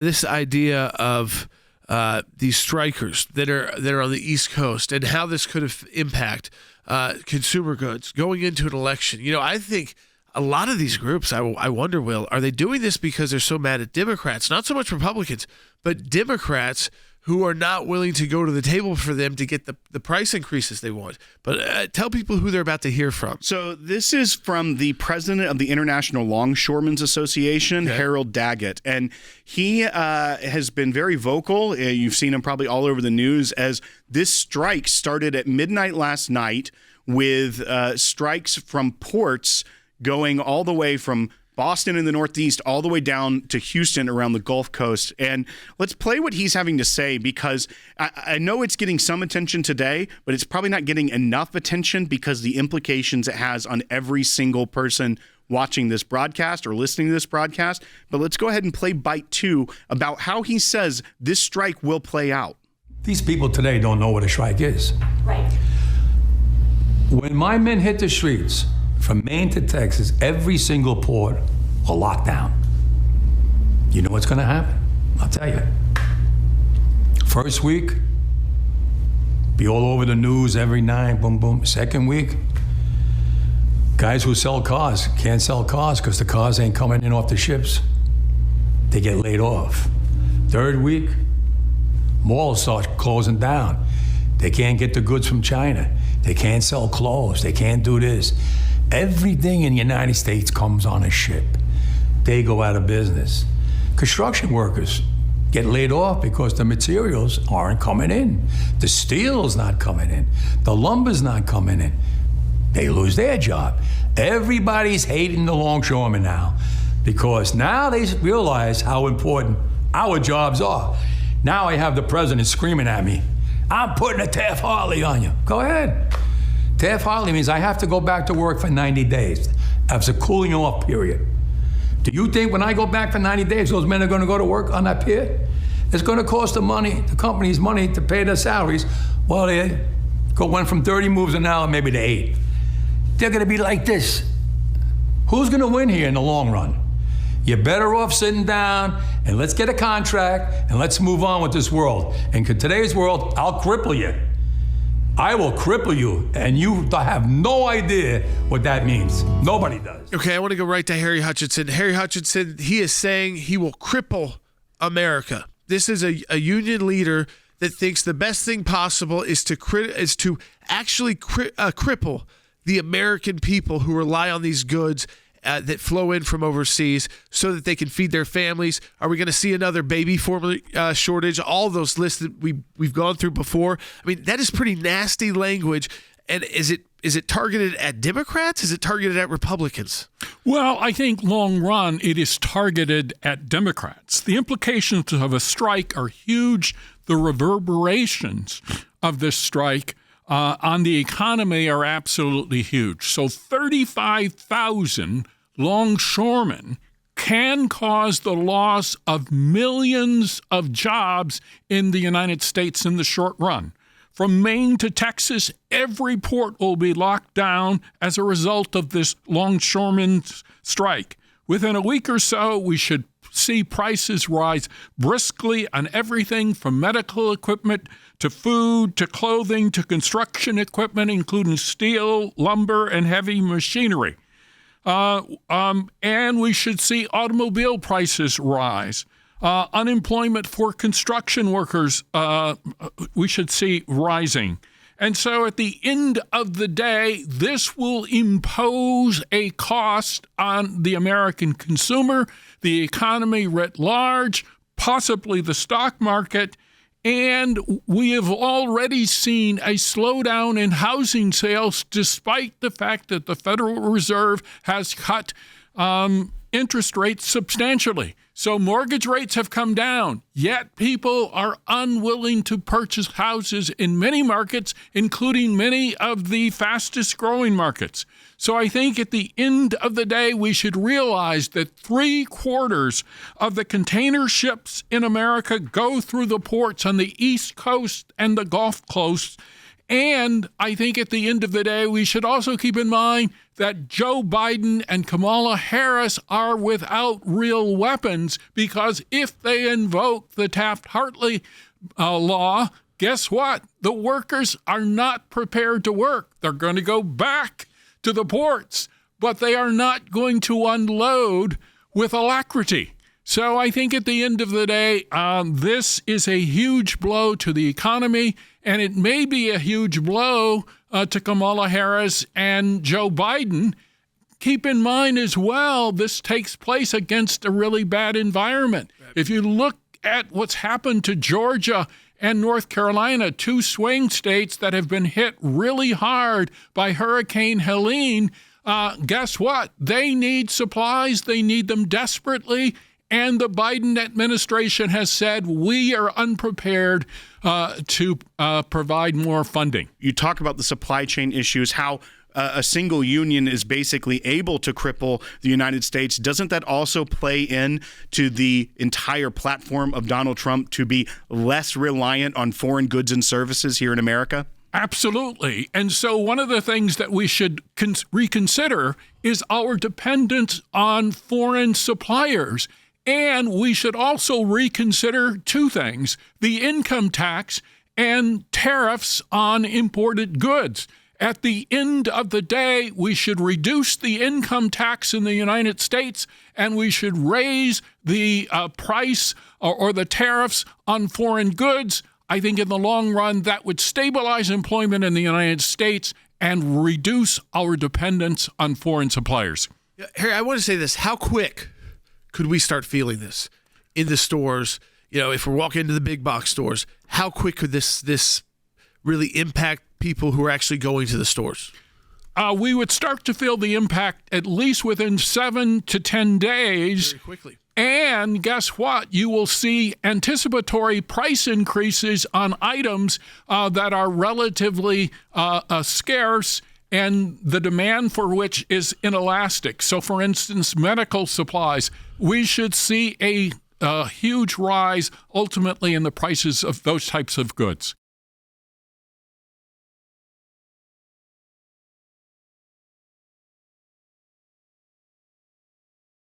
This idea of these strikers that are on the East Coast and how this could impact consumer goods going into an election. I think a lot of these groups, I wonder, Will, are they doing this because they're so mad at Democrats? Not so much Republicans, but Democrats who are not willing to go to the table for them to get the price increases they want. But tell people who they're about to hear from. So this is from the president of the International Longshoremen's Association, okay. Harold Daggett. And he has been very vocal. You've seen him probably all over the news as this strike started at midnight last night with strikes from ports going all the way from Boston in the Northeast all the way down to Houston around the Gulf Coast. And let's play what he's having to say, because I know it's getting some attention today, but it's probably not getting enough attention because the implications it has on every single person watching this broadcast or listening to this broadcast. But let's go ahead and play bite 2 about how he says this strike will play out. These people today don't know what a strike is. Right. When my men hit the streets, from Maine to Texas, every single port will lock down. You know what's going to happen? I'll tell you. First week, be all over the news every night, boom, boom. Second week, guys who sell cars can't sell cars because the cars ain't coming in off the ships. They get laid off. Third week, malls start closing down. They can't get the goods from China. They can't sell clothes. They can't do this. Everything in the United States comes on a ship. They go out of business. Construction workers get laid off because the materials aren't coming in. The steel's not coming in. The lumber's not coming in. They lose their job. Everybody's hating the longshoremen now because now they realize how important our jobs are. Now I have the president screaming at me, I'm putting a Taft-Hartley on you. Go ahead. Taft-Hartley means I have to go back to work for 90 days. That's a cooling off period. Do you think when I go back for 90 days, those men are going to go to work on that pier? It's going to cost the companies money to pay their salaries. Well, they went from 30 moves an hour maybe to 8. They're going to be like this. Who's going to win here in the long run? You're better off sitting down and let's get a contract and let's move on with this world. And in today's world, I'll cripple you. I will cripple you, and you have no idea what that means. Nobody does. Okay, I want to go right to Harry Hutchinson. Harry Hutchinson, he is saying he will cripple America. This is a union leader that thinks the best thing possible is to actually cripple the American people who rely on these goods that flow in from overseas so that they can feed their families. Are we going to see another baby formula shortage? All those lists that we've gone through before. I mean, that is pretty nasty language. And is it targeted at Democrats? Is it targeted at Republicans? Well, I think long run, it is targeted at Democrats. The implications of a strike are huge. The reverberations of this strike on the economy are absolutely huge. So 35,000 longshoremen can cause the loss of millions of jobs in the United States in the short run. From Maine to Texas, every port will be locked down as a result of this longshoremen's strike. Within a week or so, we should see prices rise briskly on everything from medical equipment to food, to clothing, to construction equipment, including steel, lumber, and heavy machinery. And we should see automobile prices rise. Unemployment for construction workers, we should see rising. And so at the end of the day, this will impose a cost on the American consumer, the economy writ large, possibly the stock market. And we have already seen a slowdown in housing sales, despite the fact that the Federal Reserve has cut interest rates substantially. So mortgage rates have come down, yet people are unwilling to purchase houses in many markets, including many of the fastest growing markets. So I think at the end of the day, we should realize that 3/4 of the container ships in America go through the ports on the East Coast and the Gulf Coast. And I think at the end of the day, we should also keep in mind that Joe Biden and Kamala Harris are without real weapons, because if they invoke the Taft-Hartley law, guess what? The workers are not prepared to work. They're going to go back to the ports, but they are not going to unload with alacrity. So I think at the end of the day, this is a huge blow to the economy, and it may be a huge blow to Kamala Harris and Joe Biden. Keep in mind as well, this takes place against a really bad environment. Right. If you look at what's happened to Georgia and North Carolina, two swing states that have been hit really hard by Hurricane Helene, guess what? They need supplies. They need them desperately. And the Biden administration has said we are unprepared to provide more funding. You talk about the supply chain issues, how a single union is basically able to cripple the United States. Doesn't that also play in to the entire platform of Donald Trump to be less reliant on foreign goods and services here in America? Absolutely. And so one of the things that we should reconsider is our dependence on foreign suppliers. And we should also reconsider two things: the income tax and tariffs on imported goods. At the end of the day, we should reduce the income tax in the United States, and we should raise the price or the tariffs on foreign goods. I think in the long run, that would stabilize employment in the United States and reduce our dependence on foreign suppliers. Harry, I want to say this. How quick could we start feeling this in the stores? You know, if we're walking into the big box stores, how quick could this really impact people who are actually going to the stores? We would start to feel the impact at least within 7 to 10 days. Very quickly. And guess what? You will see anticipatory price increases on items that are relatively scarce, and the demand for which is inelastic. So, for instance, medical supplies, we should see a huge rise ultimately in the prices of those types of goods.